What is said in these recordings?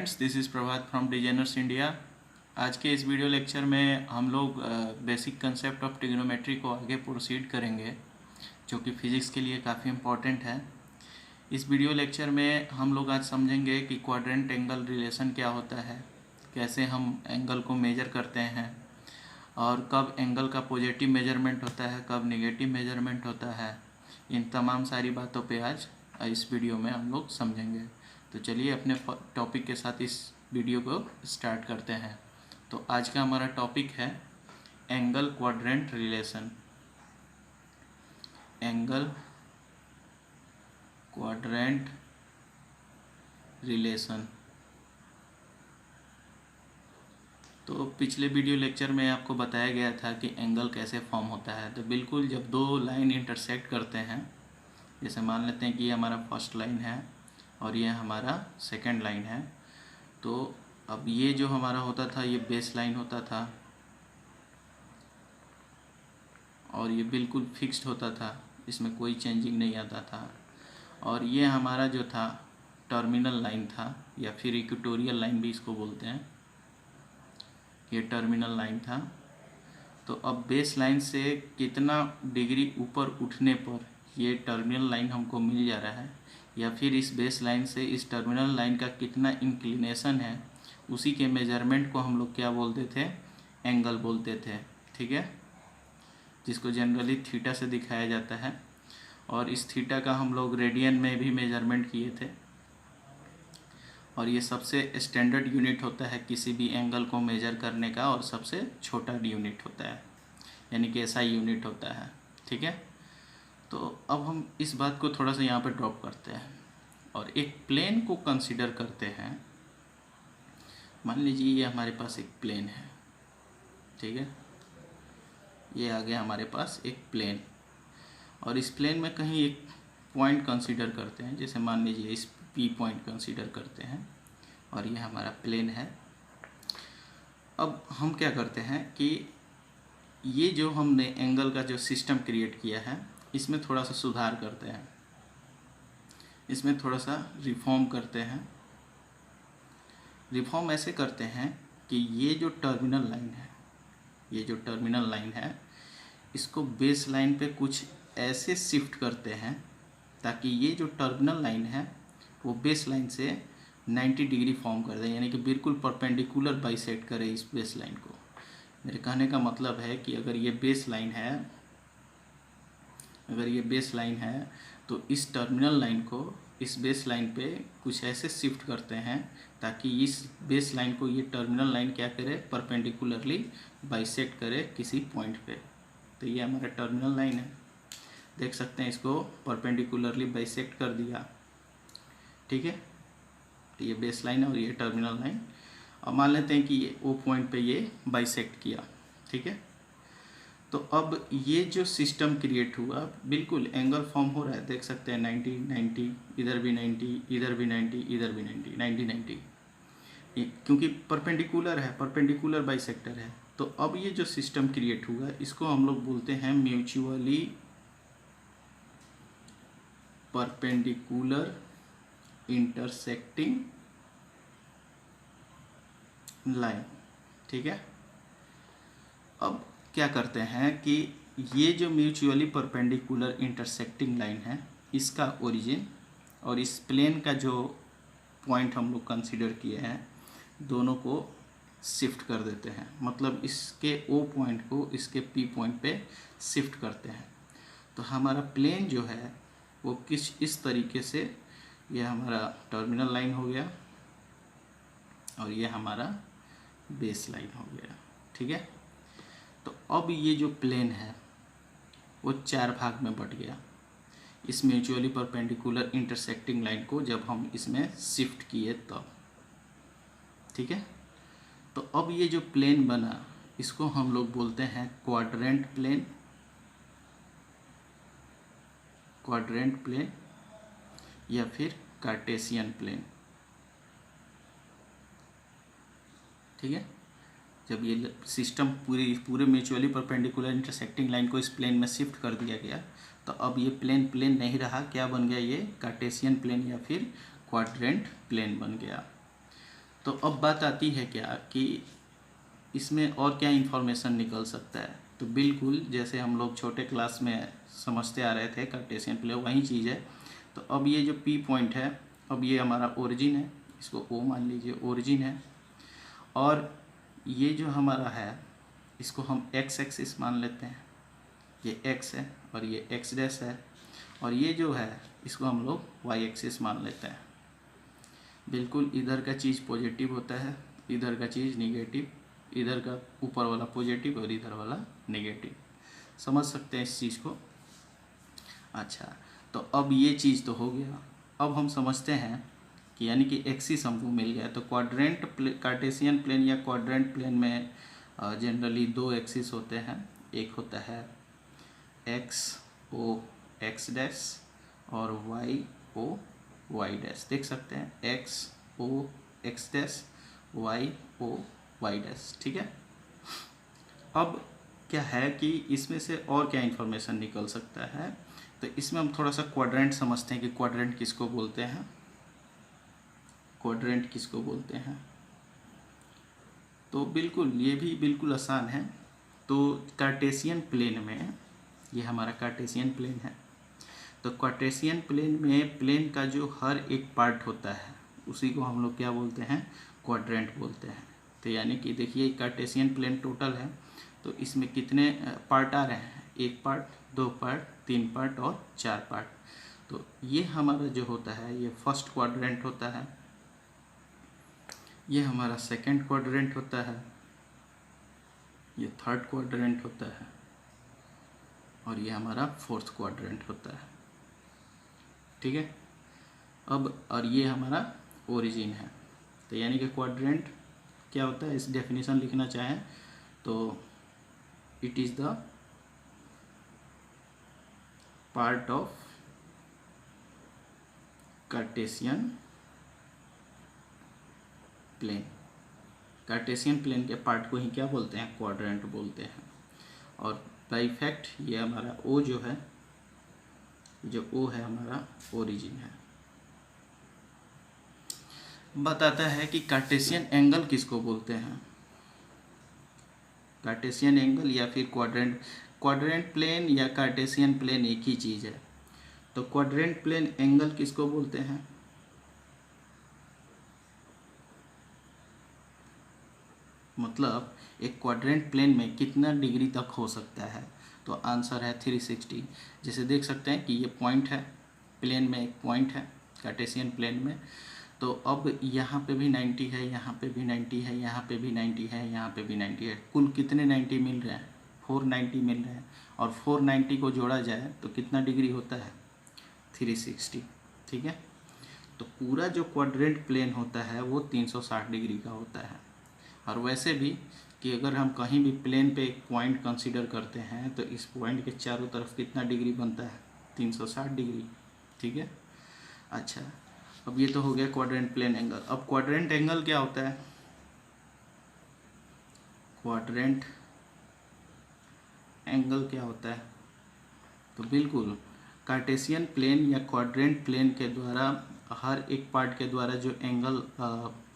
Friends, this is Prabhat from designers India. आज के इस वीडियो लेक्चर में हम लोग बेसिक कंसेप्ट ऑफ ट्रिग्नोमेट्री को आगे प्रोसीड करेंगे, जो कि फिज़िक्स के लिए काफ़ी इम्पोर्टेंट है। इस वीडियो लेक्चर में हम लोग आज समझेंगे कि क्वाड्रेंट एंगल रिलेशन क्या होता है, कैसे हम एंगल को मेजर करते हैं और कब एंगल का पॉजिटिव मेजरमेंट होता है, कब नेगेटिव मेजरमेंट होता है। इन तमाम सारी बातों पे आज इस वीडियो में हम लोग समझेंगे। तो चलिए अपने टॉपिक के साथ इस वीडियो को स्टार्ट करते हैं। तो आज का हमारा टॉपिक है angle quadrant relation. Angle quadrant relation. तो पिछले वीडियो लेक्चर में आपको बताया गया था कि एंगल कैसे फॉर्म होता है। तो बिल्कुल जब दो लाइन इंटरसेक्ट करते हैं, जैसे मान लेते हैं कि ये हमारा फर्स्ट लाइन है और ये हमारा सेकंड लाइन है, तो अब ये जो हमारा होता था ये बेस लाइन होता था और ये बिल्कुल फिक्स्ड होता था, इसमें कोई चेंजिंग नहीं आता था। और ये हमारा जो था टर्मिनल लाइन था, या फिर इक्वेटोरियल लाइन भी इसको बोलते हैं। ये टर्मिनल लाइन था। तो अब बेस लाइन से कितना डिग्री ऊपर उठने पर ये टर्मिनल लाइन हमको मिल जा रहा है, या फिर इस बेस लाइन से इस टर्मिनल लाइन का कितना इंक्लिनेशन है, उसी के मेजरमेंट को हम लोग क्या बोलते थे, एंगल बोलते थे। ठीक है, जिसको जनरली थीटा से दिखाया जाता है। और इस थीटा का हम लोग रेडियन में भी मेजरमेंट किए थे। और ये सबसे स्टैंडर्ड यूनिट होता है किसी भी एंगल को मेजर करने का, और सबसे छोटा यूनिट होता है, यानी कि ऐसा यूनिट होता है। ठीक है, तो अब हम इस बात को थोड़ा सा यहाँ पे ड्रॉप करते हैं और एक प्लेन को कंसीडर करते हैं। मान लीजिए ये हमारे पास एक प्लेन है। ठीक है, ये आ गया हमारे पास एक प्लेन, और इस प्लेन में कहीं एक पॉइंट कंसीडर करते हैं। जैसे मान लीजिए इस पी पॉइंट कंसीडर करते हैं और ये हमारा प्लेन है। अब हम क्या करते हैं कि ये जो हमने एंगल का जो सिस्टम क्रिएट किया है, इसमें थोड़ा सा सुधार करते हैं, इसमें थोड़ा सा रिफॉर्म करते हैं। रिफॉर्म ऐसे करते हैं कि ये जो टर्मिनल लाइन है, ये जो टर्मिनल लाइन है, इसको बेस लाइन पे कुछ ऐसे शिफ्ट करते हैं ताकि ये जो टर्मिनल लाइन है वो बेस लाइन से 90 डिग्री फॉर्म कर दे, यानी कि बिल्कुल परपेंडिकुलर बाइसेक्ट करे इस बेस लाइन को। मेरे कहने का मतलब है कि अगर ये बेस लाइन है, अगर ये बेस लाइन है, तो इस टर्मिनल लाइन को इस बेस लाइन पे कुछ ऐसे शिफ्ट करते हैं ताकि इस बेस लाइन को ये टर्मिनल लाइन क्या करे, परपेंडिकुलरली बाइसेक्ट करे किसी पॉइंट पे। तो ये हमारा टर्मिनल लाइन है, देख सकते हैं, इसको परपेंडिकुलरली बाइसेक्ट कर दिया। ठीक है, तो ये बेस लाइन है और ये टर्मिनल लाइन। अब मान लेते हैं कि ये ओ पॉइंट पे ये बाइसेक्ट किया। ठीक है, तो अब ये जो सिस्टम क्रिएट हुआ, बिल्कुल एंगल फॉर्म हो रहा है, देख सकते हैं 90 90, इधर भी 90, इधर भी 90, इधर भी 90 90 90, क्योंकि परपेंडिकुलर है, परपेंडिकुलर बाइसेक्टर है। तो अब ये जो सिस्टम क्रिएट हुआ, इसको हम लोग बोलते हैं म्यूचुअली परपेंडिकुलर इंटरसेक्टिंग लाइन। ठीक है, अब क्या करते हैं कि ये जो म्यूचुअली परपेंडिकुलर इंटरसेक्टिंग लाइन है, इसका ओरिजिन और इस प्लेन का जो पॉइंट हम लोग कंसीडर किए हैं, दोनों को शिफ्ट कर देते हैं। मतलब इसके ओ पॉइंट को इसके पी पॉइंट पे शिफ्ट करते हैं। तो हमारा प्लेन जो है वो किस इस तरीके से, ये हमारा टर्मिनल लाइन हो गया और ये हमारा बेस लाइन हो गया। ठीक है, तो अब ये जो प्लेन है वो चार भाग में बट गया इस म्यूचुअली परपेंडिकुलर इंटरसेक्टिंग लाइन को जब हम इसमें शिफ्ट किए तब। ठीक है, तो अब ये जो प्लेन बना, इसको हम लोग बोलते हैं क्वाड्रेंट प्लेन, क्वाड्रेंट प्लेन या फिर कार्टेशियन प्लेन। ठीक है, जब ये सिस्टम पूरे म्यूचुअली परपेंडिकुलर इंटरसेक्टिंग लाइन को इस प्लेन में शिफ्ट कर दिया गया, तो अब ये प्लेन नहीं रहा, क्या बन गया, ये कार्टेशियन प्लेन या फिर क्वाड्रेंट प्लेन बन गया। तो अब बात आती है क्या कि इसमें और क्या इन्फॉर्मेशन निकल सकता है। तो बिल्कुल जैसे हम लोग छोटे क्लास में समझते आ रहे थे कार्टेशियन प्लेन, वही चीज़ है। तो अब ये जो P पॉइंट है, अब ये हमारा ओरिजिन है, इसको O मान लीजिए, ओरिजिन है। और ये जो हमारा है इसको हम x एक्सिस मान लेते हैं, ये x है और ये x डैश है। और ये जो है इसको हम लोग y एक्सिस मान लेते हैं। बिल्कुल इधर का चीज़ पॉजिटिव होता है, इधर का चीज़ निगेटिव, इधर का ऊपर वाला पॉजिटिव और इधर वाला नेगेटिव। समझ सकते हैं इस चीज़ को। अच्छा, तो अब ये चीज़ तो हो गया। अब हम समझते हैं कि यानी कि एक्सिस हमको मिल गया। तो कार्टेशियन प्लेन या क्वाड्रेंट प्लेन में जनरली दो एक्सिस होते हैं। एक होता है एक्स ओ एक्स डैश और वाई ओ वाई डैश। देख सकते हैं x o x dash, y o y dash. ठीक है। अब क्या है कि इसमें से और क्या इन्फॉर्मेशन निकल सकता है। तो इसमें हम थोड़ा सा क्वाड्रेंट समझते हैं कि क्वाड्रेंट किसको बोलते हैं, क्वाड्रेंट किसको बोलते हैं। तो बिल्कुल ये भी बिल्कुल आसान है। तो कार्टेशियन प्लेन में, ये हमारा कार्टेशियन प्लेन है। तो कार्टेशियन प्लेन में प्लेन का जो हर एक पार्ट होता है उसी को हम लोग क्या बोलते हैं, क्वाड्रेंट बोलते हैं। तो यानी कि देखिए कार्टेशियन प्लेन टोटल है, तो इसमें कितने पार्ट आ रहे हैं, एक पार्ट, दो पार्ट, तीन पार्ट और चार पार्ट। तो ये हमारा जो होता है ये फर्स्ट क्वाड्रेंट होता है, ये हमारा सेकंड क्वाड्रेंट होता है, ये थर्ड क्वाड्रेंट होता है और ये हमारा फोर्थ क्वाड्रेंट होता है। ठीक है। अब और ये हमारा ओरिजिन है। तो यानी कि क्वाड्रेंट क्या होता है, इस डेफिनेशन लिखना चाहें तो it is the part of Cartesian plane. Cartesian plane के पार्ट को ही क्या बोलते हैं, क्वाड्रेंट बोलते हैं। और बाय फैक्ट ये हमारा ओ जो है, जो ओ है हमारा ओरिजिन है। बताता है कि कार्टेशियन एंगल किसको बोलते हैं। कार्टेशियन एंगल या फिर क्वाड्रेंट प्लेन या कार्टेशियन प्लेन एक ही चीज़ है। तो क्वाड्रेंट प्लेन एंगल किसको बोलते हैं, मतलब एक क्वाड्रेंट प्लेन में कितना डिग्री तक हो सकता है। तो आंसर है 360। जैसे देख सकते हैं कि ये पॉइंट है, प्लेन में एक पॉइंट है कार्टेशियन प्लेन में। तो अब यहाँ पे भी 90 है, यहाँ पे भी 90 है, यहाँ पे भी 90 है, यहाँ पे भी 90 है। कुल कितने 90 मिल रहे हैं, 490 मिल रहे हैं। और 490 को जोड़ा जाए तो कितना डिग्री होता है, 360। ठीक है। तो पूरा जो क्वाड्रेंट प्लेन होता है वो 360 डिग्री का होता है। और वैसे भी कि अगर हम कहीं भी प्लेन पे एक पॉइंट कंसीडर करते हैं तो इस पॉइंट के चारों तरफ कितना डिग्री बनता है, 360 डिग्री। ठीक है। अच्छा, अब ये तो हो गया क्वाड्रेंट प्लेन एंगल। अब क्वाड्रेंट एंगल क्या होता है, क्वाड्रेंट एंगल क्या होता है। तो बिल्कुल कार्टेशियन प्लेन या क्वाड्रेंट प्लेन के द्वारा हर एक पार्ट के द्वारा जो एंगल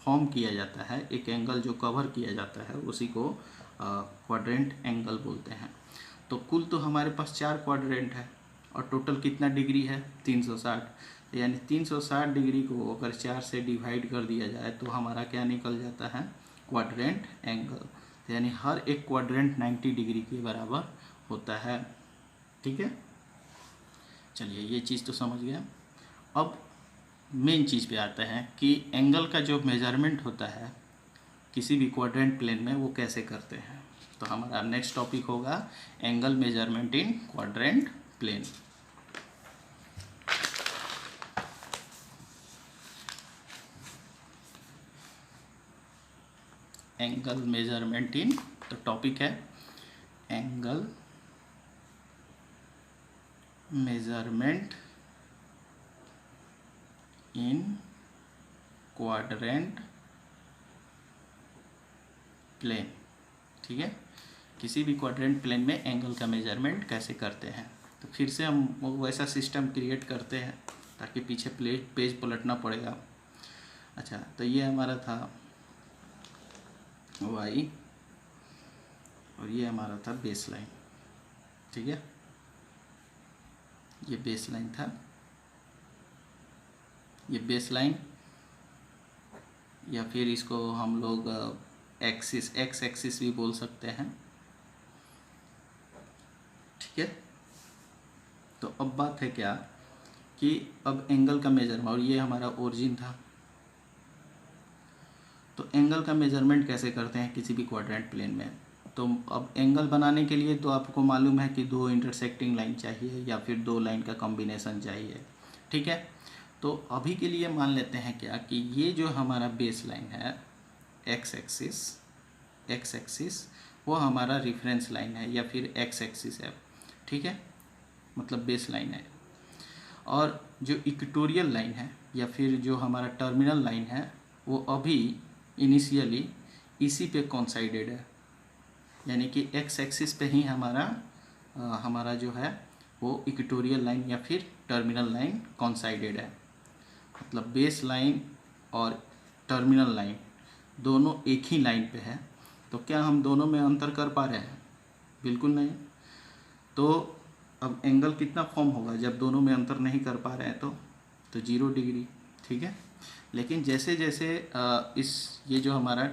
फॉर्म किया जाता है, एक एंगल जो कवर किया जाता है उसी को क्वाड्रेंट एंगल बोलते हैं। तो कुल तो हमारे पास 4 क्वाड्रेंट है और टोटल कितना डिग्री है, 360। यानी 360 डिग्री को अगर 4 से डिवाइड कर दिया जाए तो हमारा क्या निकल जाता है, क्वाड्रेंट एंगल। यानी हर एक क्वाड्रेंट 90 डिग्री के बराबर होता है। ठीक है। चलिए ये चीज़ तो समझ गया। अब मेन चीज़ पे आता है कि एंगल का जो मेजरमेंट होता है किसी भी क्वाड्रेंट प्लेन में वो कैसे करते हैं। तो हमारा नेक्स्ट टॉपिक होगा angle measurement in quadrant plane. Angle measurement in, तो टॉपिक है angle measurement in quadrant plane. ठीक है। किसी भी क्वाड्रेंट प्लेन में एंगल का मेजरमेंट कैसे करते हैं। तो फिर से हम वैसा सिस्टम क्रिएट करते हैं ताकि पीछे पेज पलटना पड़ेगा। अच्छा, तो ये हमारा था वाई, और ये हमारा था बेस लाइन। ठीक है, ये बेस लाइन था, ये बेस लाइन, या फिर इसको हम लोग एक्सिस, एक्स एक्सिस भी बोल सकते हैं। ठीक है, तो अब बात है क्या कि अब एंगल का मेजरमेंट, और ये हमारा ओरिजिन था, तो एंगल का मेजरमेंट कैसे करते हैं किसी भी क्वाड्रेंट प्लेन में। तो अब एंगल बनाने के लिए तो आपको मालूम है कि दो इंटरसेक्टिंग लाइन चाहिए या फिर दो लाइन का कॉम्बिनेशन चाहिए। ठीक है, तो अभी के लिए मान लेते हैं क्या कि ये जो हमारा बेस लाइन है एक्स एक्सिस, वो हमारा रेफरेंस लाइन है या फिर एक्स एक्सिस है। ठीक है, मतलब बेस लाइन है, और जो इक्वेटोरियल लाइन है या फिर जो हमारा टर्मिनल लाइन है वो अभी इनिशियली इसी पे कॉन्साइडेड है, यानी कि एक्स एक्सिस पे ही हमारा जो है वो इक्वेटोरियल लाइन या फिर टर्मिनल लाइन कॉन्साइडेड है। मतलब बेस लाइन और टर्मिनल लाइन दोनों एक ही लाइन पे है। तो क्या हम दोनों में अंतर कर पा रहे हैं? बिल्कुल नहीं। तो अब एंगल कितना फॉर्म होगा जब दोनों में अंतर नहीं कर पा रहे हैं? तो 0 डिग्री। ठीक है, लेकिन जैसे जैसे ये जो हमारा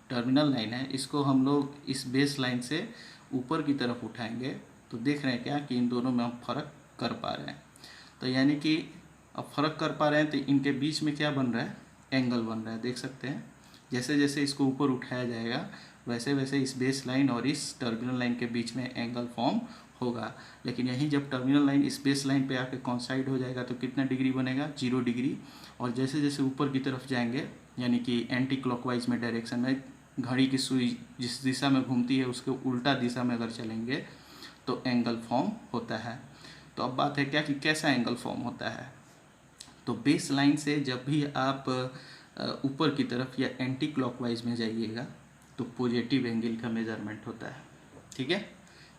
टर्मिनल लाइन है इसको हम लोग इस बेस लाइन से ऊपर की तरफ उठाएंगे तो देख रहे हैं क्या कि इन दोनों में हम फ़र्क कर पा रहे हैं। तो यानी कि अब फ़र्क कर पा रहे हैं तो इनके बीच में क्या बन रहा है? एंगल बन रहा है। देख सकते हैं जैसे जैसे इसको ऊपर उठाया जाएगा वैसे वैसे इस बेस लाइन और इस टर्मिनल लाइन के बीच में एंगल फॉर्म होगा। लेकिन यहीं जब टर्मिनल लाइन इस बेस लाइन पे आके कॉन्साइड हो जाएगा तो कितना डिग्री बनेगा? 0 डिग्री। और जैसे जैसे ऊपर की तरफ जाएंगे यानी कि एंटी क्लॉकवाइज में डायरेक्शन में, घड़ी की सुई जिस दिशा में घूमती है उसके उल्टा दिशा में अगर चलेंगे तो एंगल फॉर्म होता है। तो अब बात है क्या कि कैसा एंगल फॉर्म होता है। तो बेस लाइन से जब भी आप ऊपर की तरफ या एंटी क्लॉकवाइज में जाइएगा तो पॉजिटिव एंगल का मेजरमेंट होता है। ठीक है,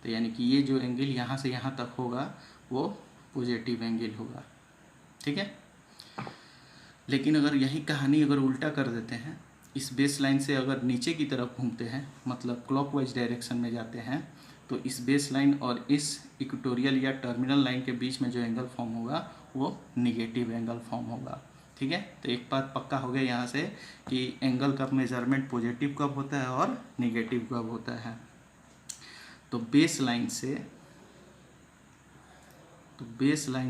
तो यानी कि ये जो एंगल यहाँ से यहाँ तक होगा वो पॉजिटिव एंगल होगा। ठीक है, लेकिन अगर यही कहानी अगर उल्टा कर देते हैं, इस बेस लाइन से अगर नीचे की तरफ घूमते हैं मतलब क्लॉकवाइज डायरेक्शन में जाते हैं तो इस बेस लाइन और इस इक्वेटोरियल या टर्मिनल लाइन के बीच में जो एंगल फॉर्म होगा वो निगेटिव एंगल फॉर्म होगा। ठीक है, तो एक बात पक्का हो गया यहाँ से कि एंगल का मेजरमेंट पॉजिटिव कब होता है और निगेटिव कब होता है। तो बेस लाइन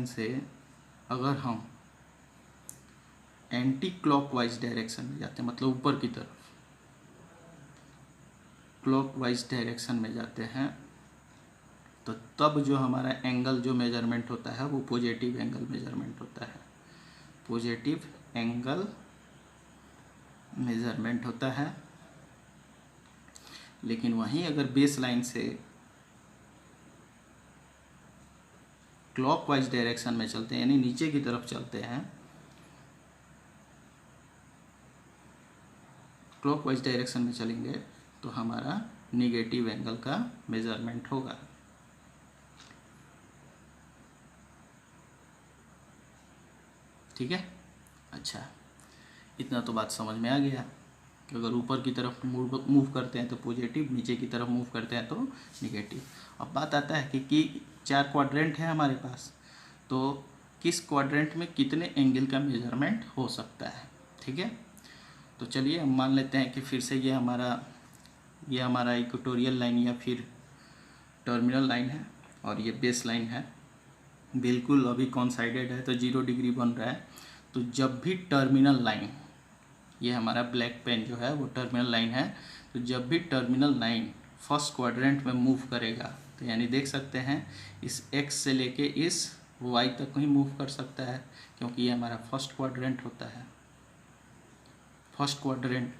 से अगर हम एंटी क्लॉकवाइज डायरेक्शन में जाते हैं मतलब ऊपर की तरफ क्लॉकवाइज डायरेक्शन में जाते हैं तो तब जो हमारा एंगल जो मेजरमेंट होता है वो पॉजिटिव एंगल मेजरमेंट होता है। पॉजिटिव एंगल मेजरमेंट होता है। लेकिन वहीं अगर बेस लाइन से क्लॉकवाइज डायरेक्शन में चलते हैं यानी नीचे की तरफ चलते हैं, क्लॉकवाइज डायरेक्शन में चलेंगे तो हमारा निगेटिव एंगल का मेजरमेंट होगा। ठीक है, अच्छा इतना तो बात समझ में आ गया कि अगर ऊपर की तरफ मूव करते हैं तो पॉजिटिव, नीचे की तरफ मूव करते हैं तो निगेटिव। अब बात आता है कि 4 क्वाड्रेंट है हमारे पास, तो किस क्वाड्रेंट में कितने एंगल का मेजरमेंट हो सकता है। ठीक है, तो चलिए हम मान लेते हैं कि फिर से ये हमारा इक्वेटोरियल लाइन या फिर टर्मिनल लाइन है और ये बेस लाइन है, बिल्कुल अभी कॉन्साइडेड है तो 0 डिग्री बन रहा है। तो जब भी टर्मिनल लाइन, ये हमारा ब्लैक पेन जो है वो टर्मिनल लाइन है, तो जब भी टर्मिनल लाइन फर्स्ट क्वाड्रेंट में मूव करेगा तो यानी देख सकते हैं इस x से लेके इस y तक ही मूव कर सकता है क्योंकि ये हमारा फर्स्ट क्वाड्रेंट होता है। फर्स्ट क्वाड्रेंट,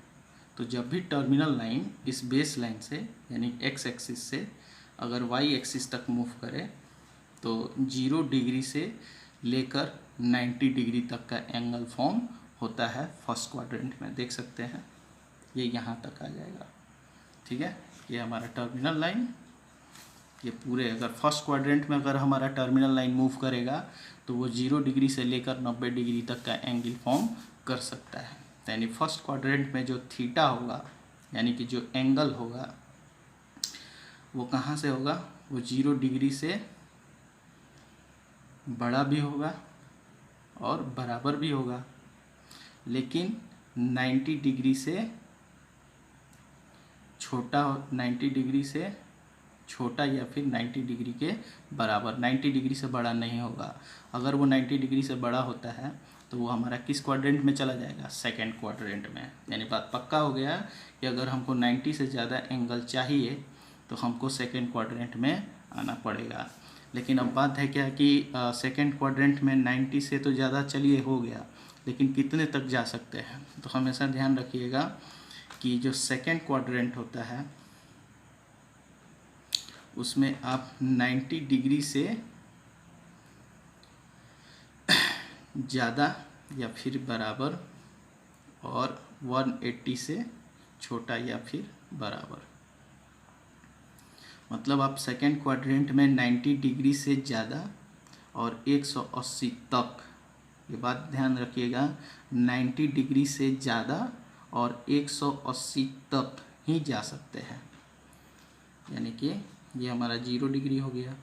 तो जब भी टर्मिनल लाइन इस बेस लाइन से यानी x एक्सिस से अगर y एक्सिस तक मूव करे तो 0 डिग्री से लेकर 90 डिग्री तक का एंगल फॉर्म होता है फर्स्ट क्वाड्रेंट में। देख सकते हैं ये यहाँ तक आ जाएगा। ठीक है, ये हमारा टर्मिनल लाइन, ये पूरे अगर फर्स्ट क्वाड्रेंट में अगर हमारा टर्मिनल लाइन मूव करेगा तो वो 0 डिग्री से लेकर 90 डिग्री तक का एंगल फॉर्म कर सकता है। यानी फर्स्ट क्वाड्रेंट में जो थीटा होगा यानी कि जो एंगल होगा वो कहाँ से होगा, वो 0 डिग्री से बड़ा भी होगा और बराबर भी होगा, लेकिन 90 डिग्री से छोटा, 90 डिग्री से छोटा या फिर 90 डिग्री के बराबर, 90 डिग्री से बड़ा नहीं होगा। अगर वो 90 डिग्री से बड़ा होता है तो वो हमारा किस क्वाड्रेंट में चला जाएगा, सेकंड क्वाड्रेंट में। यानी बात पक्का हो गया कि अगर हमको 90 से ज़्यादा एंगल चाहिए तो हमको सेकंड क्वाड्रेंट में आना पड़ेगा। लेकिन अब बात है क्या कि सेकंड क्वाड्रेंट में 90 से तो ज़्यादा चलिए हो गया, लेकिन कितने तक जा सकते हैं। तो हमेशा ध्यान रखिएगा कि जो सेकंड क्वाड्रेंट होता है उसमें आप 90 डिग्री से ज़्यादा या फिर बराबर और 180 से छोटा या फिर बराबर, मतलब आप सेकेंड क्वाड्रेंट में 90 डिग्री से ज़्यादा और 180 तक, ये बात ध्यान रखिएगा, 90 डिग्री से ज़्यादा और 180 तक ही जा सकते हैं। यानी कि ये हमारा 0 डिग्री हो गया,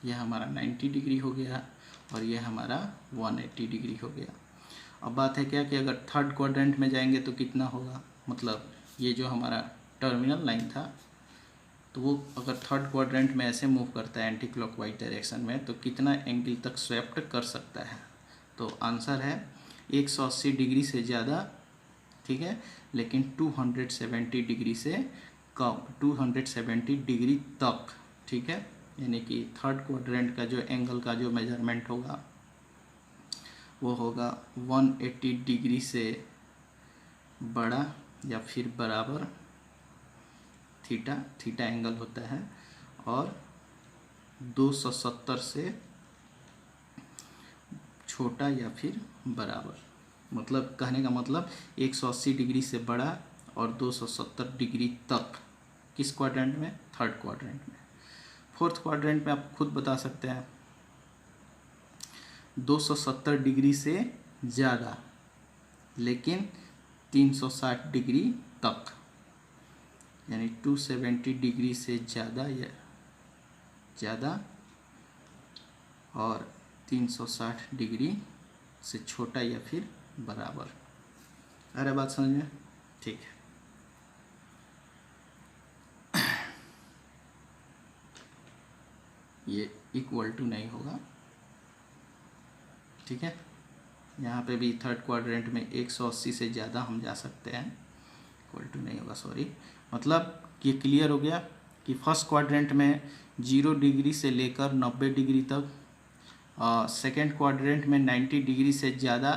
यह हमारा 90 डिग्री हो गया और ये हमारा 180 डिग्री हो गया। अब बात है क्या कि अगर थर्ड क्वाड्रेंट में जाएंगे तो कितना होगा, मतलब ये जो हमारा टर्मिनल लाइन था तो वो अगर थर्ड क्वाड्रेंट में ऐसे मूव करता है एंटी क्लॉकवाइज डायरेक्शन में तो कितना एंगल तक स्वेप्ट कर सकता है। तो आंसर है 180 डिग्री से ज़्यादा, ठीक है, लेकिन 270 डिग्री से कम, 270 डिग्री तक, ठीक है। यानी कि थर्ड क्वाड्रेंट का जो एंगल का जो मेजरमेंट होगा वो होगा 180 डिग्री से बड़ा या फिर बराबर, थीटा एंगल होता है, और 270 से छोटा या फिर बराबर, मतलब कहने का मतलब 180 डिग्री से बड़ा और 270 डिग्री तक, किस क्वाड्रेंट में, थर्ड क्वाड्रेंट में। फोर्थ क्वाड्रेंट में आप खुद बता सकते हैं 270 डिग्री से ज़्यादा लेकिन 360 डिग्री तक, यानी 270 डिग्री से ज़्यादा और 360 डिग्री से छोटा या फिर बराबर। अरे बात समझ में, ठीक है। ये इक्वल टू नहीं होगा, ठीक है। यहाँ पे भी थर्ड क्वाड्रेंट में 180 से ज़्यादा हम जा सकते हैं, इक्वल टू नहीं होगा, सॉरी। मतलब ये क्लियर हो गया कि फर्स्ट क्वाड्रेंट में 0 डिग्री से लेकर 90 डिग्री तक, सेकेंड क्वाड्रेंट में 90 डिग्री से ज़्यादा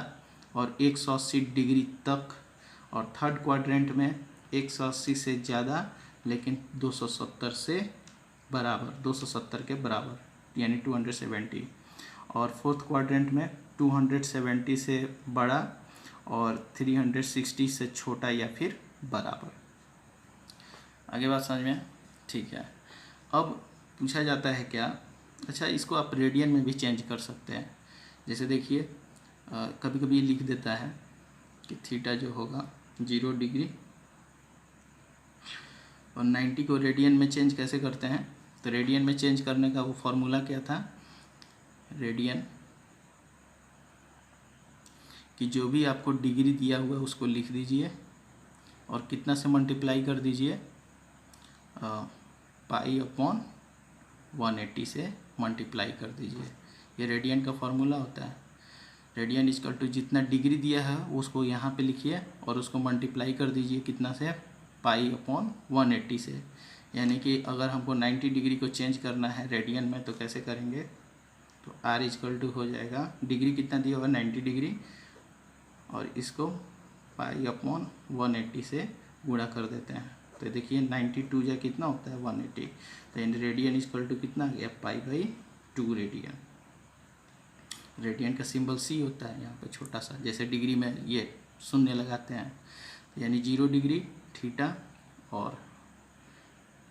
और 180 डिग्री तक, और थर्ड क्वाड्रेंट में 180 से ज़्यादा लेकिन 270 से बराबर, 270 के बराबर यानी 270, और फोर्थ क्वाड्रेंट में 270 से बड़ा और 360 से छोटा या फिर बराबर। आगे बात समझ में, ठीक है। अब पूछा जाता है क्या, अच्छा इसको आप रेडियन में भी चेंज कर सकते हैं। जैसे देखिए कभी कभी लिख देता है कि थीटा जो होगा 0 डिग्री, और 90 को रेडियन में चेंज कैसे करते हैं, तो रेडियन में चेंज करने का वो फॉर्मूला क्या था, रेडियन कि जो भी आपको डिग्री दिया हुआ है उसको लिख दीजिए और कितना से मल्टीप्लाई कर दीजिए, पाई अपॉन 180 से मल्टीप्लाई कर दीजिए। ये रेडियन का फॉर्मूला होता है। रेडियन इक्वल टू जितना डिग्री दिया है उसको यहाँ पे लिखिए और उसको मल्टीप्लाई कर दीजिए कितना से, पाई अपॉन 180 से। यानी कि अगर हमको 90 डिग्री को चेंज करना है रेडियन में तो कैसे करेंगे, तो आर इक्वल टू हो जाएगा, डिग्री कितना दिया होगा 90 डिग्री, और इसको पाई अपॉन 180 से गुणा कर देते हैं। तो देखिए 92 जा कितना होता है 180, तो इन रेडियन इक्वल टू कितना आ गया, पाई/2 रेडियन। रेडियन का सिंबल सी होता है यहाँ पे छोटा सा, जैसे डिग्री में ये शून्य लगाते हैं, यानी 0 डिग्री थीटा और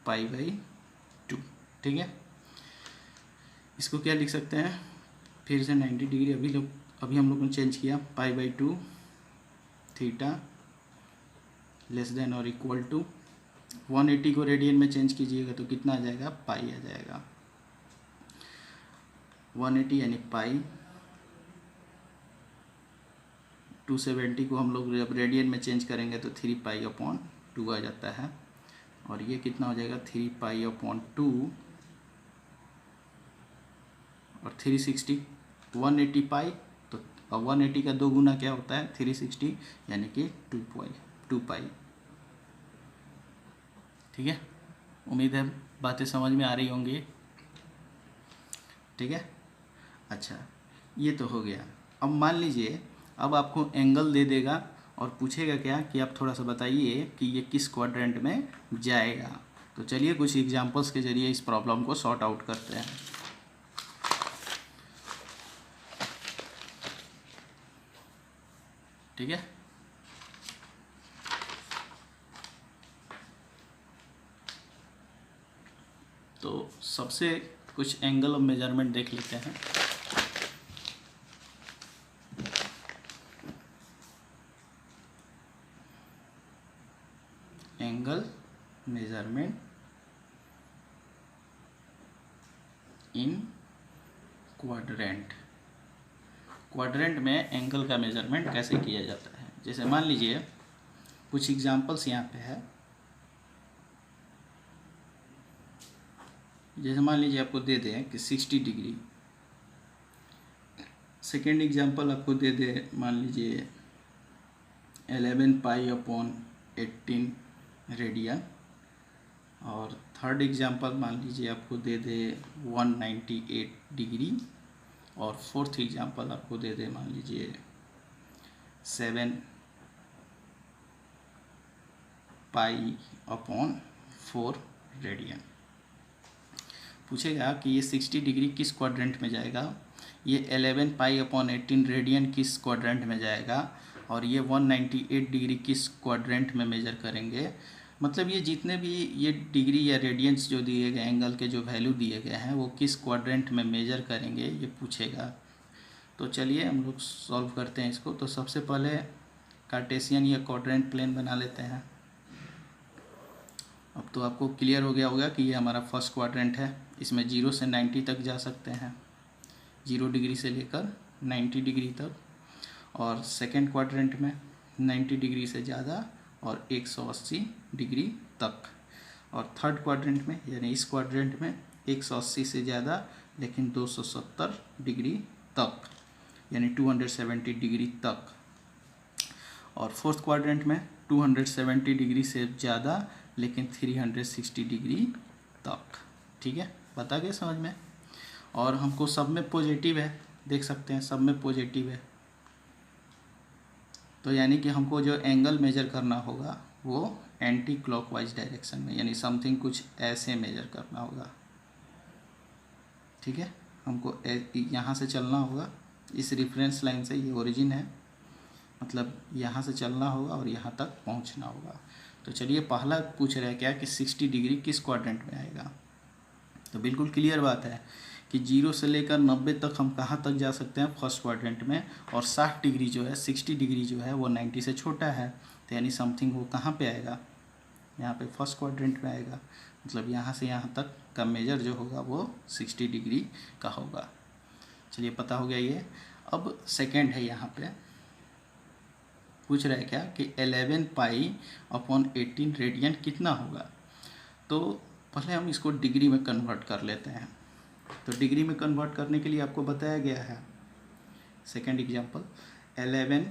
पाई/2, ठीक है। इसको क्या लिख सकते हैं, फिर से 90 डिग्री अभी हम लोग ने चेंज किया, पाई/2 थीटा लेस देन और इक्वल टू 180 को रेडियन में चेंज कीजिएगा तो कितना आ जाएगा, पाई आ जाएगा। 180 यानी पाई, 270 को हम लोग जब रेडियन में चेंज करेंगे तो 3 पाई अपॉन 2 आ जाता है। और ये कितना हो जाएगा, 3 पाई अपॉन 2 और 360, 180 पाई, तो 180 का 2 गुना क्या होता है, 360, यानी कि 2 पाई। ठीक है, उम्मीद है बातें समझ में आ रही होंगी। ठीक है, अच्छा ये तो हो गया। अब मान लीजिए अब आपको एंगल दे देगा और पूछेगा क्या कि आप थोड़ा सा बताइए कि ये किस क्वाड्रेंट में जाएगा। तो चलिए कुछ एग्जांपल्स के जरिए इस प्रॉब्लम को सॉर्ट आउट करते हैं। ठीक है, तो सबसे कुछ एंगल ऑफ मेजरमेंट देख लेते हैं। Angle measurement in quadrant. Quadrant में एंगल का मेजरमेंट कैसे किया जाता है, जैसे मान लीजिए कुछ एग्जांपल्स यहाँ पे है। जैसे मान लीजिए आपको दे दें कि 60 डिग्री। सेकेंड एग्जांपल आपको दे दे मान लीजिए 11 पाई अपॉन 18 रेडियन। और थर्ड एग्जांपल मान लीजिए आपको दे दे 198 डिग्री। और फोर्थ एग्जांपल आपको दे दे मान लीजिए 7 पाई अपॉन 4 रेडियन। पूछेगा कि ये 60 डिग्री किस क्वाड्रेंट में जाएगा, ये 11 पाई अपॉन 18 रेडियन किस क्वाड्रेंट में जाएगा, और ये 198 डिग्री किस क्वाड्रेंट में मेजर करेंगे। मतलब ये जितने भी ये डिग्री या रेडियंस जो दिए गए, एंगल के जो वैल्यू दिए गए हैं, वो किस क्वाड्रेंट में मेजर करेंगे ये पूछेगा। तो चलिए हम लोग सॉल्व करते हैं इसको। तो सबसे पहले कार्टेशियन या क्वाड्रेंट प्लेन बना लेते हैं। अब तो आपको क्लियर हो गया होगा कि ये हमारा फर्स्ट क्वाड्रेंट है। इसमें 0 से 90 तक जा सकते हैं, 0 डिग्री से लेकर 90 डिग्री तक। और सेकेंड क्वाड्रेंट में 90 डिग्री से ज़्यादा और 180 डिग्री तक। और थर्ड क्वाड्रेंट में यानी इस क्वाड्रेंट में 180 से ज़्यादा लेकिन 270 डिग्री तक, यानी 270 डिग्री तक। और फोर्थ क्वाड्रेंट में 270 डिग्री से ज़्यादा लेकिन 360 डिग्री तक। ठीक है, बता गए समझ में। और हमको सब में पॉजिटिव है, देख सकते हैं सब में पॉजिटिव है। तो यानी कि हमको जो एंगल मेजर करना होगा वो एंटी क्लॉकवाइज डायरेक्शन में, यानी समथिंग कुछ ऐसे मेजर करना होगा। ठीक है, हमको यहाँ से चलना होगा, इस रेफरेंस लाइन से, ये ओरिजिन है, मतलब यहाँ से चलना होगा और यहाँ तक पहुँचना होगा। तो चलिए पहला पूछ रहा है क्या कि 60 डिग्री किस क्वाड्रेंट में आएगा। तो बिल्कुल क्लियर बात है कि 0 से लेकर 90 तक हम कहाँ तक जा सकते हैं, फर्स्ट क्वाड्रेंट में। और 60 डिग्री जो है, 60 डिग्री जो है वो 90 से छोटा है, तो यानी समथिंग वो कहाँ पे आएगा, यहाँ पे फर्स्ट क्वाड्रेंट में आएगा। मतलब यहाँ से यहाँ तक का मेजर जो होगा वो 60 डिग्री का होगा। चलिए पता हो गया ये। अब सेकेंड है, यहाँ पे पूछ रहा है क्या कि 11 पाई अपॉन 18 रेडियन कितना होगा। तो पहले हम इसको डिग्री में कन्वर्ट कर लेते हैं। तो डिग्री में कन्वर्ट करने के लिए आपको बताया गया है, सेकेंड एग्जांपल 11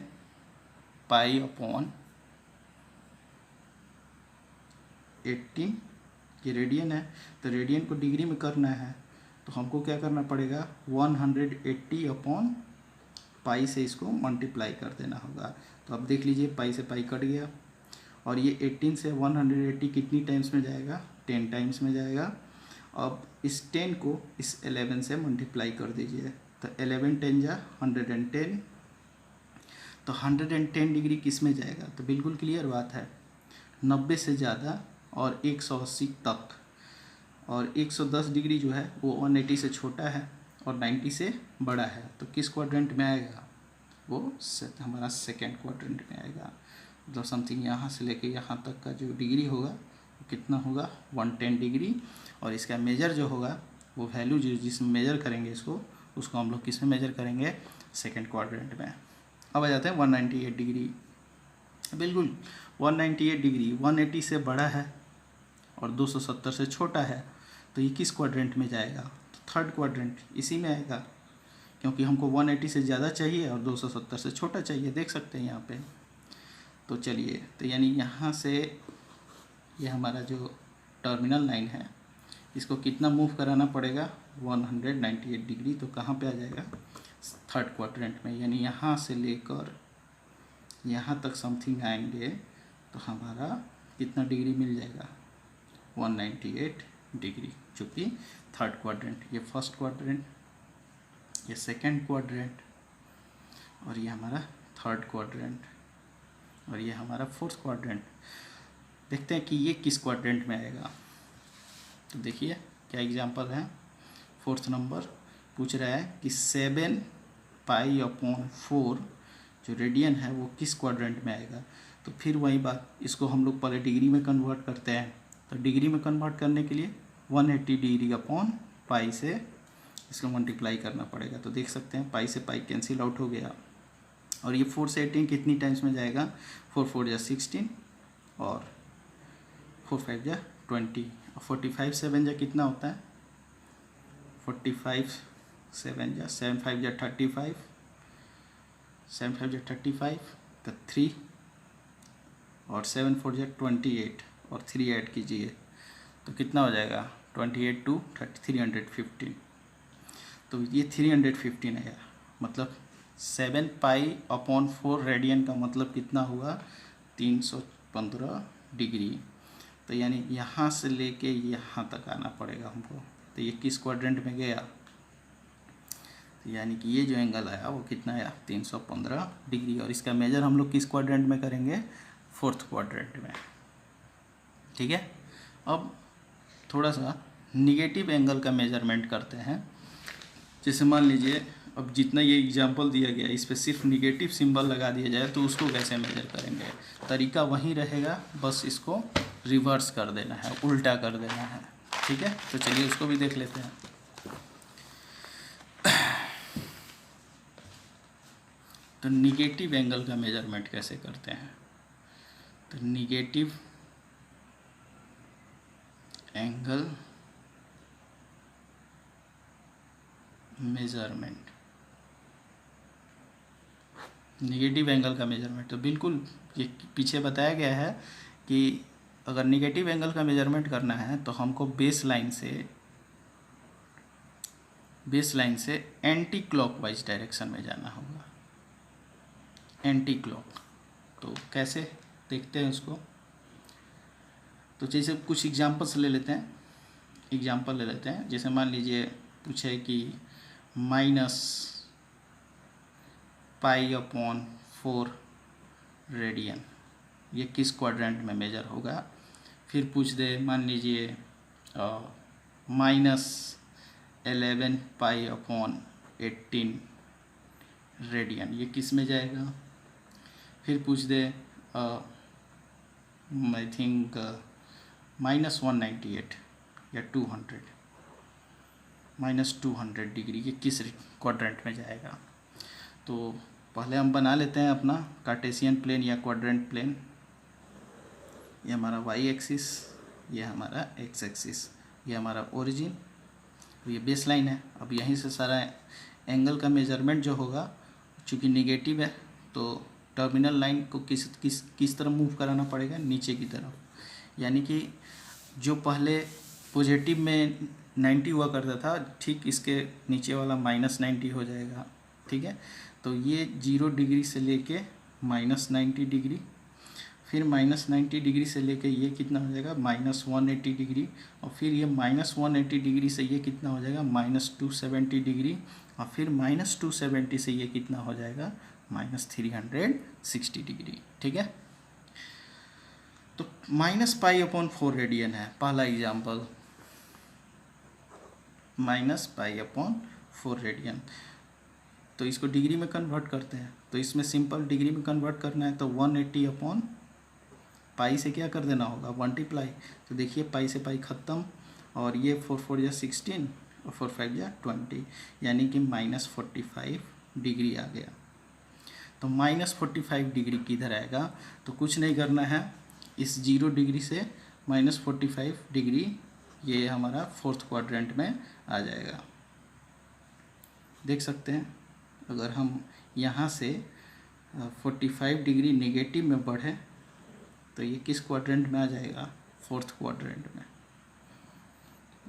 पाई अपॉन 18, ये रेडियन है, तो रेडियन को डिग्री में करना है तो हमको क्या करना पड़ेगा, 180 अपॉन पाई से इसको मल्टीप्लाई कर देना होगा। तो अब देख लीजिए पाई से पाई कट गया, और ये 18 से 180 कितनी टाइम्स में जाएगा, 10 टाइम्स में जाएगा। अब इस 10 को इस 11 से मल्टीप्लाई कर दीजिए, तो 11 10 जा 110, तो 110 डिग्री किस में जाएगा। तो बिल्कुल क्लियर बात है, 90 से ज़्यादा और 180 तक। और 110 डिग्री जो है वो 180 से छोटा है और 90 से बड़ा है, तो किस क्वाड्रेंट में आएगा, वो हमारा सेकेंड क्वाड्रेंट में आएगा। मतलब समथिंग यहाँ से लेके यहाँ तक का जो डिग्री होगा वो कितना होगा 110 डिग्री। और इसका मेजर जो होगा वो वैल्यू जो जिसमें मेजर करेंगे उसको हम लोग किस में मेजर करेंगे, सेकेंड क्वाड्रेंट में। अब आ जाते हैं 198 डिग्री। बिल्कुल 198 डिग्री 180 से बड़ा है और 270 से छोटा है, तो ये किस क्वाड्रेंट में जाएगा, तो थर्ड क्वाड्रेंट इसी में आएगा, क्योंकि हमको 180 से ज़्यादा चाहिए और 270 से छोटा चाहिए, देख सकते हैं यहाँ पे। तो चलिए, तो यानी यहाँ से ये हमारा जो टर्मिनल लाइन है इसको कितना मूव कराना पड़ेगा, 198 डिग्री। तो कहाँ पे आ जाएगा, थर्ड क्वाड्रेंट में, यानी यहाँ से लेकर यहाँ तक समथिंग आएंगे तो हमारा कितना डिग्री मिल जाएगा, 198 डिग्री, जो कि थर्ड क्वाड्रेंट। ये फर्स्ट क्वाड्रेंट, ये सेकंड क्वाड्रेंट, और ये हमारा थर्ड क्वाड्रेंट, और ये हमारा फोर्थ क्वाड्रेंट। देखते हैं कि ये किस क्वाड्रेंट में आएगा। तो देखिए क्या एग्जांपल है, फोर्थ नंबर पूछ रहा है कि 7 पाई/4 जो रेडियन है वो किस क्वाड्रेंट में आएगा। तो फिर वही बात, इसको हम लोग पहले डिग्री में कन्वर्ट करते हैं। तो डिग्री में कन्वर्ट करने के लिए 180 डिग्री अपॉन पाई से इसको मल्टीप्लाई करना पड़ेगा। तो देख सकते हैं पाई से पाई कैंसिल आउट हो गया, और ये 4 से 18 कितनी टाइम्स में जाएगा, 4 4 जा 16 और 4 5 जा 20 और 45 7 जा कितना होता है, 45 7 जा 7 5 जा 35, 7 5 जा 35 तो 3 और 7 4 जा 28 और 3 ऐड कीजिए तो कितना हो जाएगा, 28 2 315। तो ये 315 है, मतलब 7 पाई/4 रेडियन का मतलब कितना हुआ, 315 डिग्री। तो यानी यहाँ से लेके यहाँ तक आना पड़ेगा हमको। तो ये किस क्वाड्रेंट में गया, तो यानी कि ये जो एंगल आया वो कितना आया, 315 डिग्री। और इसका मेजर हम लोग किस क्वाड्रेंट में करेंगे, फोर्थ क्वाड्रेंट में। ठीक है, अब थोड़ा सा निगेटिव एंगल का मेजरमेंट करते हैं। जैसे मान लीजिए अब जितना ये एग्जांपल दिया गया इस पर सिर्फ निगेटिव सिंबल लगा दिया जाए तो उसको कैसे मेजर करेंगे, तरीका वही रहेगा, बस इसको रिवर्स कर देना है, उल्टा कर देना है। ठीक है, तो चलिए उसको भी देख लेते हैं। तो निगेटिव एंगल का मेजरमेंट कैसे करते हैं, तो negative angle measurement, negative angle का मेजरमेंट, तो बिल्कुल ये पीछे बताया गया है कि अगर निगेटिव एंगल का मेजरमेंट करना है तो हमको बेस लाइन से एंटी क्लॉकवाइज डायरेक्शन में जाना होगा, एंटी क्लॉक। तो कैसे देखते हैं उसको, तो जैसे कुछ एग्जांपल्स ले लेते हैं। जैसे मान लीजिए पूछे कि -पाई/4 रेडियन, ये किस क्वाड्रेंट में मेजर होगा। फिर पूछ दे मान लीजिए -11 पाई/18 रेडियन, ये किस में जाएगा। फिर पूछ दे आई थिंक -198 या 200 डिग्री, ये किस क्वाड्रेंट में जाएगा। तो पहले हम बना लेते हैं अपना कार्टेशियन प्लेन या क्वाड्रेंट प्लेन। ये हमारा वाई एक्सिस, ये हमारा एक्स एक्सिस, ये हमारा ओरिजिन, ये बेस लाइन है। अब यहीं से सारा एंगल का मेजरमेंट जो होगा, चूँकि निगेटिव है तो टर्मिनल लाइन को किस तरफ मूव कराना पड़ेगा, नीचे की तरफ। यानी कि जो पहले पॉजिटिव में 90 हुआ करता था, ठीक इसके नीचे वाला -90 हो जाएगा। ठीक है, तो ये 0 डिग्री से लेके -90 डिग्री, फिर -90 डिग्री से लेके ये कितना हो जाएगा, -180 डिग्री, और फिर ये -180 डिग्री से ये कितना हो जाएगा, -270 डिग्री, और फिर -270 से ये कितना हो जाएगा, -360 डिग्री। ठीक है, तो -पाई/4 रेडियन है पहला एग्जाम्पल, -पाई/4 रेडियन। तो इसको डिग्री में कन्वर्ट करते हैं, तो इसमें सिंपल डिग्री में कन्वर्ट करना है तो 180/4 पाई से क्या कर देना होगा, मल्टीप्लाई। तो देखिए पाई से पाई ख़त्म, और ये 4 4 या 16 और 4 5 या 20, यानी कि -45 डिग्री आ गया। तो -45 डिग्री किधर आएगा, तो कुछ नहीं करना है, इस 0 डिग्री से -45 डिग्री ये हमारा 4th क्वाड्रेंट में आ जाएगा। देख सकते हैं अगर हम यहाँ से 45 डिग्री नेगेटिव में बढ़े तो ये किस क्वाड्रेंट में आ जाएगा, 4th क्वाड्रेंट में।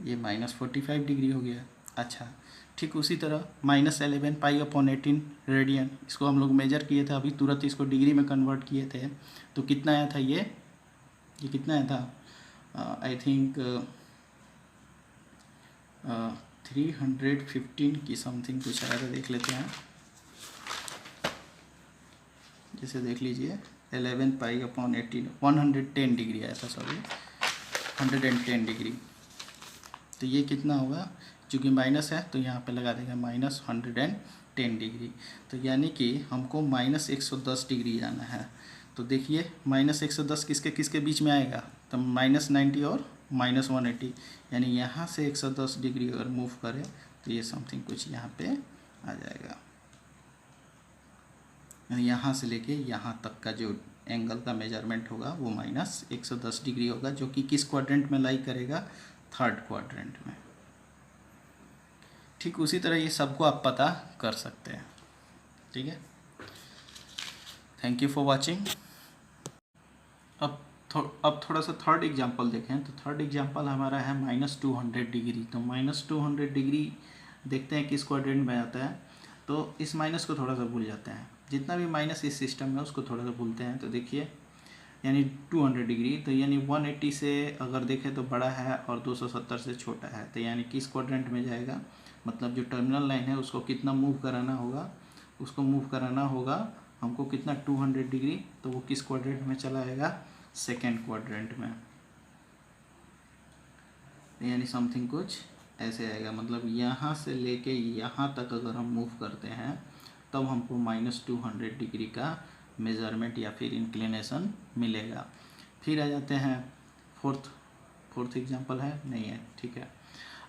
ये -45 डिग्री हो गया। अच्छा, ठीक उसी तरह -11 पाई/18 रेडियन, इसको हम लोग मेजर किए थे अभी तुरंत, इसको डिग्री में कन्वर्ट किए थे, तो कितना आया था ये कितना आया था, आई थिंक 315 की समथिंग कुछ आया था, देख लेते हैं। जैसे देख लीजिए 11 पाई/18 110 डिग्री आया था, सॉरी 110 डिग्री। तो ये कितना होगा, चूँकि माइनस है तो यहाँ पे लगा देंगे -110 डिग्री। तो यानी कि हमको -110 डिग्री जाना है। तो देखिए -110 किसके किसके बीच में आएगा, तो -90 और -180, यानी यहाँ से 110 डिग्री अगर मूव करें तो ये समथिंग कुछ यहाँ पे आ जाएगा। यहाँ से लेके यहाँ तक का जो एंगल का मेजरमेंट होगा वो -110 डिग्री होगा, जो कि किस क्वाड्रेंट में लाई करेगा, 3rd क्वाड्रेंट में। ठीक उसी तरह ये सबको आप पता कर सकते हैं। ठीक है, थैंक यू फॉर वाचिंग। अब थोड़ा सा 3rd एग्जांपल देखें। तो 3rd एग्जांपल हमारा है -200 डिग्री। तो -200 डिग्री देखते हैं किस क्वाड्रेंट में आता है। तो इस माइनस को थोड़ा सा भूल जाते हैं, जितना भी माइनस इस सिस्टम में उसको थोड़ा सा भूलते हैं। तो देखिए यानी 200 डिग्री, तो यानी 180 से अगर देखें तो बड़ा है और 270 से छोटा है, तो यानी किस क्वाड्रेंट में जाएगा, मतलब जो टर्मिनल लाइन है उसको कितना मूव कराना होगा, उसको मूव कराना होगा हमको कितना 200 डिग्री, तो वो किस क्वाड्रेंट में चला आएगा, 2nd क्वाड्रेंट में। यानी समथिंग कुछ ऐसे आएगा, मतलब यहाँ से लेके यहाँ तक अगर हम मूव करते हैं तब हमको -200 डिग्री का मेज़रमेंट या फिर इंक्लिनेशन मिलेगा। फिर आ जाते हैं 4th एग्जांपल है, नहीं है, ठीक है।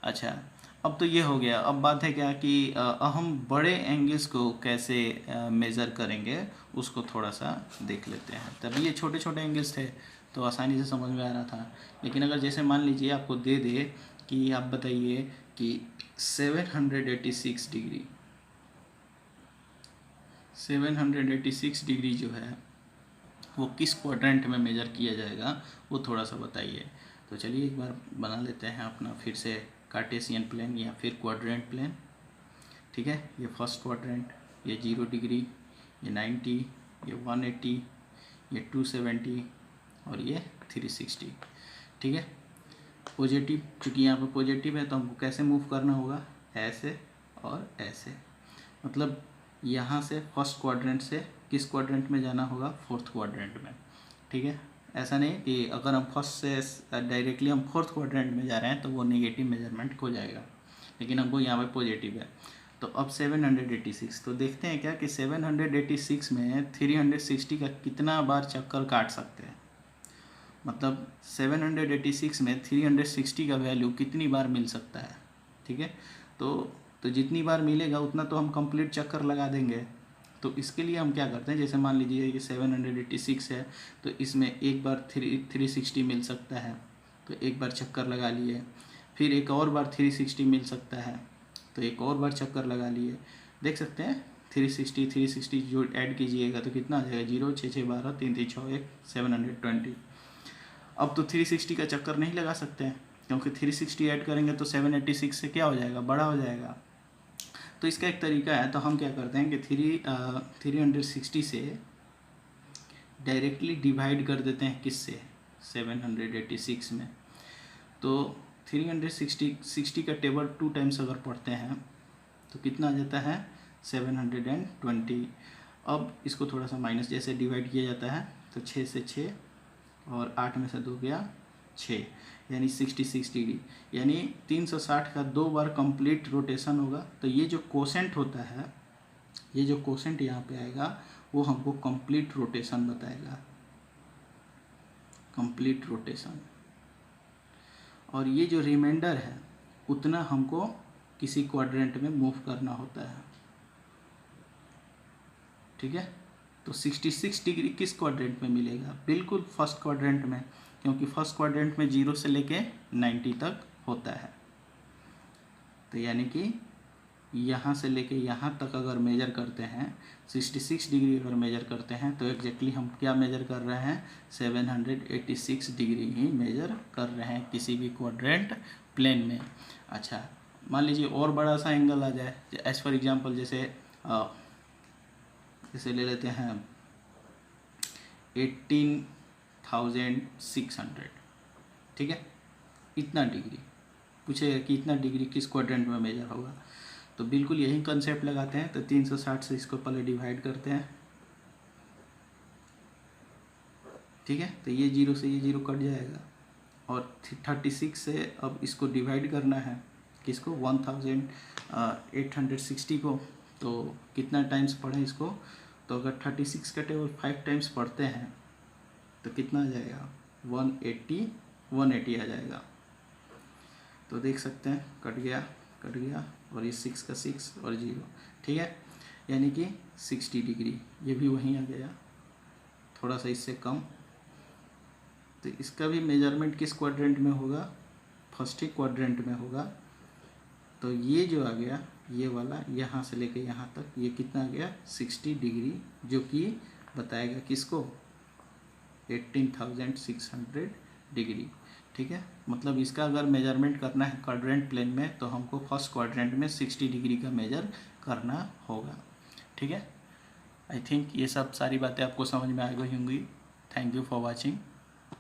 अच्छा, अब तो ये हो गया। अब बात है क्या कि हम बड़े एंगल्स को कैसे मेज़र करेंगे उसको थोड़ा सा देख लेते हैं। तभी ये छोटे छोटे एंगल्स थे तो आसानी से समझ में आ रहा था, लेकिन अगर जैसे मान लीजिए आपको दे दे कि आप बताइए कि 786 डिग्री 786 डिग्री जो है वो किस क्वाड्रेंट में मेजर किया जाएगा, वो थोड़ा सा बताइए। तो चलिए एक बार बना लेते हैं अपना फिर से कार्टेशियन प्लेन या फिर क्वाड्रेंट प्लेन। ठीक है, ये 1st क्वाड्रेंट, ये 0 डिग्री, ये 90, ये 180, ये 270 और ये 360। ठीक है, पॉजिटिव, चूँकि यहाँ पर पॉजिटिव है तो हमको कैसे मूव करना होगा, ऐसे और ऐसे, मतलब यहाँ से 1st क्वाड्रेंट से किस क्वाड्रेंट में जाना होगा, 4th क्वाड्रेंट में। ठीक है, ऐसा नहीं कि अगर हम 1st से डायरेक्टली हम 4th क्वाड्रेंट में जा रहे हैं तो वो नेगेटिव मेजरमेंट हो जाएगा, लेकिन हमको यहाँ पे पॉजिटिव है। तो अब 786, तो देखते हैं क्या कि 786 में 360 का कितना बार चक्कर काट सकते हैं, मतलब 786 में 360 का वैल्यू कितनी बार मिल सकता है। ठीक है, तो जितनी बार मिलेगा उतना तो हम कंप्लीट चक्कर लगा देंगे। तो इसके लिए हम क्या करते हैं, जैसे मान लीजिए ये 786 है तो इसमें एक बार 360 मिल सकता है, तो एक बार चक्कर लगा लिए। फिर एक और बार 360 मिल सकता है तो एक और बार चक्कर लगा लिए। देख सकते हैं 360 जो ऐड कीजिएगा तो कितना आ जाएगा, 0 6 6 12 3 3 6 1 720। अब तो 360 का चक्कर नहीं लगा सकते हैं क्योंकि 360 ऐड करेंगे तो 786 से क्या हो जाएगा, बड़ा हो जाएगा। तो इसका एक तरीका है, तो हम क्या करते हैं कि 360 से डायरेक्टली डिवाइड कर देते हैं किससे, 786 में। तो 360 का टेबल 2 टाइम्स अगर पढ़ते हैं तो कितना आ जाता है, 720। अब इसको थोड़ा सा माइनस जैसे डिवाइड किया जाता है तो 6 से 6 और 8 में से 2 गया 6, यानी 66 डिग्री, यानी 360 का 2 बार कंप्लीट रोटेशन होगा। तो ये जो कोसेंट होता है, ये जो कोसेंट यहाँ पे आएगा वो हमको कंप्लीट रोटेशन बताएगा। Complete rotation. और ये जो रिमाइंडर है उतना हमको किसी क्वाड्रेंट में मूव करना होता है, ठीक है। तो 66 डिग्री किस क्वाड्रेंट में मिलेगा? बिल्कुल फर्स्ट क्वाड्रेंट में, क्योंकि फर्स्ट क्वाड्रेंट में 0 से लेके 90 तक होता है। तो यानी कि यहाँ से लेके यहाँ तक अगर मेजर करते हैं 66 डिग्री अगर मेजर करते हैं तो एग्जैक्टली हम क्या मेजर कर रहे हैं? 786 डिग्री ही मेजर कर रहे हैं किसी भी क्वाड्रेंट प्लेन में। अच्छा, मान लीजिए और बड़ा सा एंगल आ जाए, एज फॉर एग्जांपल जैसे ले लेते हैं 18,600, ठीक है। इतना डिग्री पूछेगा कि इतना डिग्री किस क्वाड्रेंट में मेजर होगा, तो बिल्कुल यही कंसेप्ट लगाते हैं। तो 360 से इसको पहले डिवाइड करते हैं, ठीक है। तो ये 0 से ये 0 कट जाएगा, और 36 से अब इसको डिवाइड करना है किसको? 1860 को। तो कितना टाइम्स पढ़ें इसको? तो अगर 36 का टेबल 5 टाइम्स पढ़ते हैं तो कितना आ जाएगा? 180 आ जाएगा। तो देख सकते हैं कट गया, और ये 6 का 6 और 0, ठीक है। यानी कि 60 डिग्री, ये भी वहीं आ गया, थोड़ा सा इससे कम। तो इसका भी मेजरमेंट किस क्वाड्रेंट में होगा? फर्स्ट ही क्वाड्रेंट में होगा। तो ये जो आ गया, ये वाला यहाँ से लेके यहाँ तक, ये कितना आ गया? 60 डिग्री, जो कि बताएगा किसको? 18,600 डिग्री, ठीक है। मतलब इसका अगर मेजरमेंट करना है क्वाड्रेंट प्लेन में तो हमको फर्स्ट क्वाड्रेंट में 60 डिग्री का मेजर करना होगा, ठीक है। आई थिंक ये सब सारी बातें आपको समझ में आ गई होंगी। Thank you for watching.